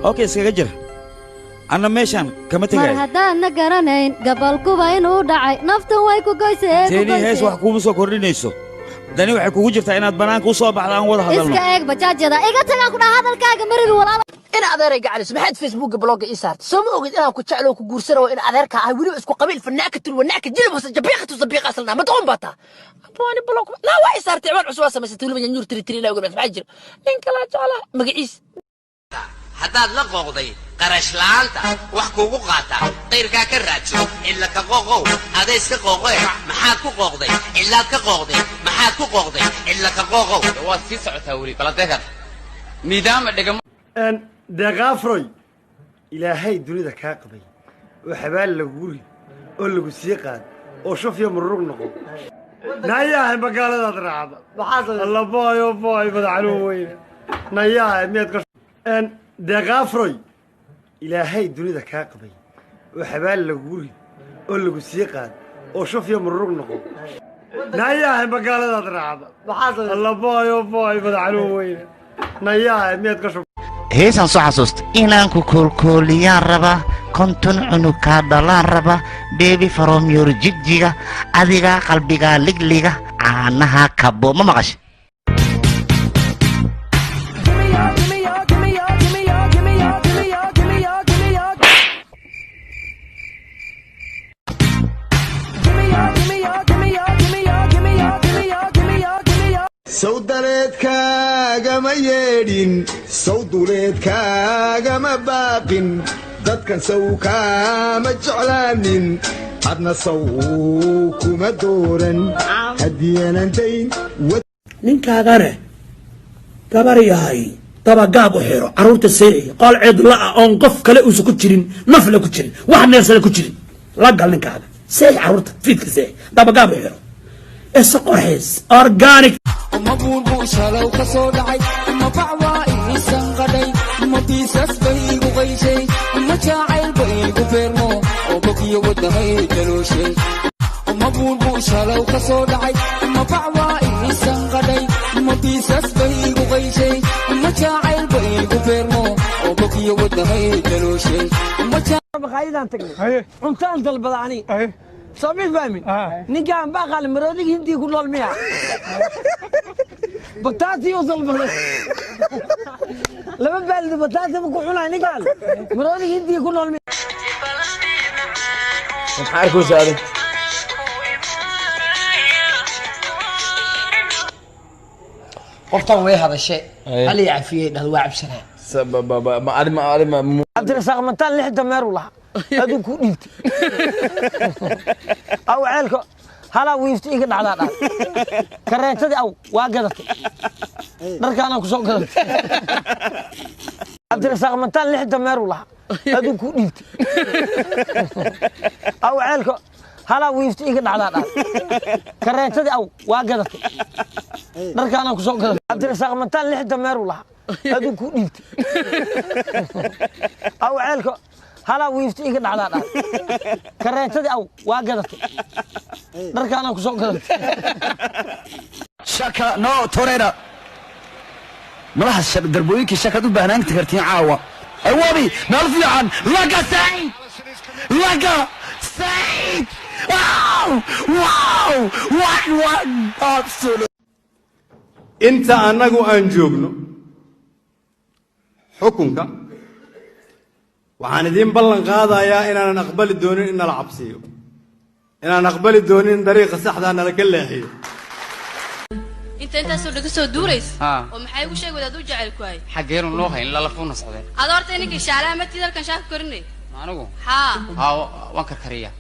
اوكي سكجر انا ميشان كما تجي هذا نقرنين قبل كوباين ودعي نفط ويكو قيسه تاني هيس wax kuuma soo kordhinayso dani waxay kugu jirtaa inaad banaanka u soo baxdaan wada hadalno iska eeg bajaajada iga taga ku dhaha hadalkaaga marid walaal in adeeray gacalis maxaad Facebook blog ii saartay soo ma ogid inaan ku jeclo ku guursano in adeerka ah wali isku qabiil fanaakatul wanaaka jilib wasa jabiqatu sabiqa asalna ma doon bata abani blog la waa ii saartay ciwaan cusub samaysay waliba nyuur tiri la ogaa maxaa jiro in kala jecla magaciis haddaad la qooqday qarash la'aanta wax kuugu qaata qayrkaa ka raadso illa ka qooqow ada iska qooqoe maxaad ku qooqday illaad ka qooqday maxaad ku qooqday illa ka qooqow waad sii socotaa weli baladeekad nidaama dhigamo deeqaafroy ilaahay dunida kaa qabay oo xabaal lagu rid oo lagu sii qaad oo shuf iyo murug noqo nayahay magaaladaad raacda alla booyo booy madaxluun weyne nayahay miyaad ka deeqaafroy ilaahay dunida kaa qabay oo xabaal lagu rid oo lagu sii qaad oo shuf iyo murug noqo nayahay magaaladaad raacda alla booyo booy madaxluun weyne nayahay miyaad ka heesan soo xasuusta inaan ku koolkooliyaan raba konton cunug kaa dhalaan raba beebi from your jigjiga adiga qalbiga ligliga caanaha kabo ma maqashay sawdareedkaagama yeedhin sawduleedkaagama baaqin dadkan saw kaama jeclaanin adna saw kuma dooran hadiyanantayn ninkaagane gabar yahay dabagaab u xiro carruurta seexi qool cidla ah oon qof kale uusan ku jirin nafla ku jirin wax neersana ku jirin la gal ninkaaga seexi carruurta fiidka seexi dabagaab u xiro isa qorxiis organic مبور شالو كسو دعي ما بعوا إنسان قدي ما بيسس بيجو غيشي ما جاعل بيجو فيرمو أو بكي ودهي تلوشي مبور شالو كسو دعي ما بعوا إنسان قدي ما بيسس بيجو غيشي ما جاعل بيجو فيرمو أو بكي ودهي تلوشي ما جاعل بخايدان تقلي أنت أنت البضعني صبي فاهمين نيجان بقى المرودي هندي كل المياه بطاطي وصل بغلط لما بالي بطاطي بكحولها نيجان مرودي هندي كل المياه محاركو سادة قفتان ويه هذا الشيء هل يعفيه ده الواعب سنة ما عبد الرزاق منتان لحد مير والله هذو كوديت أو عيلك هلا ويفتي يقعد على هذا كريتدي أو واجدت دركانا كسوق قدرت عبد الرزاق منتان لحد مير والله هذو كوديت أو عيلك هلا ويفتي يقعد على هذا كريتدي أو واجدت دركانا كسوق قدرت عبد الرزاق منتان لحد مير والله هذو كوديت أو عيلك هلا ويفتي يقعد على هذا كريتدي أو واجدت دركانا كسوق قدرت شكا نو تورينا ملاح الشب دربويكي شكا دو بهنانك تكرتين عاوة أيوابي نالفي عن لقا سعيد لقا سعيد واو واو وان absolute inta anagu aan joogno xukunka waxaan idin ballan qaadayaa inaan aqbali doonin in la cabsiyo inaan aqbali doonin dariiqa saxda ah nala ka leexiyo inta soo dhaga soo duureys oo maxay ugu sheeg wadaad u jecel ku hay xageenu noo hayn la lafuuna socdeen aad horta inii shaalaha ma tidalkan shaaf korinay anigu waan karkariya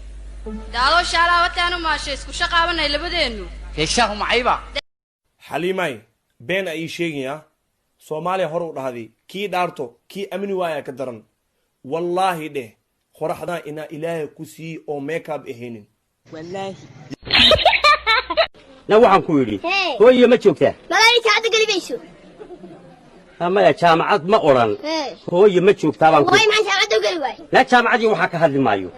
daalo shaalaha wataanu maashay isku shaqaabanay labadeenu feeshaha macayba xaliimay been ay sheegaya Soomaaliya hor u dhahday kii dhaarto kii amni waaya ka daran wallahi dheh qoraxda ina ilaahay ku sii oo makeup aheenin wallahi la waxaan ku yiri hooyo ma joogtaa malaayika hadda galibayso ama ya jaamacad ma oran hooyo ma joogtaa baan ku way ma jaamacad u gali waay la jaamacadii waxa ka hadli maayo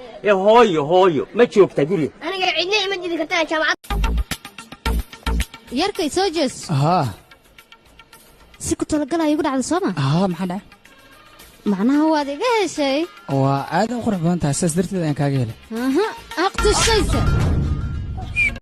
hooyo ma joogtaa guri aniga cidna ima jidi kartaa jaamacad yarkay soo jees si ku talagalayo ugu dhacdo Soomaa maxaa dhacay معناها هو هذا شيء وعاد أقرب أنت أساس درت أن كاجيله أها أقتل الشيء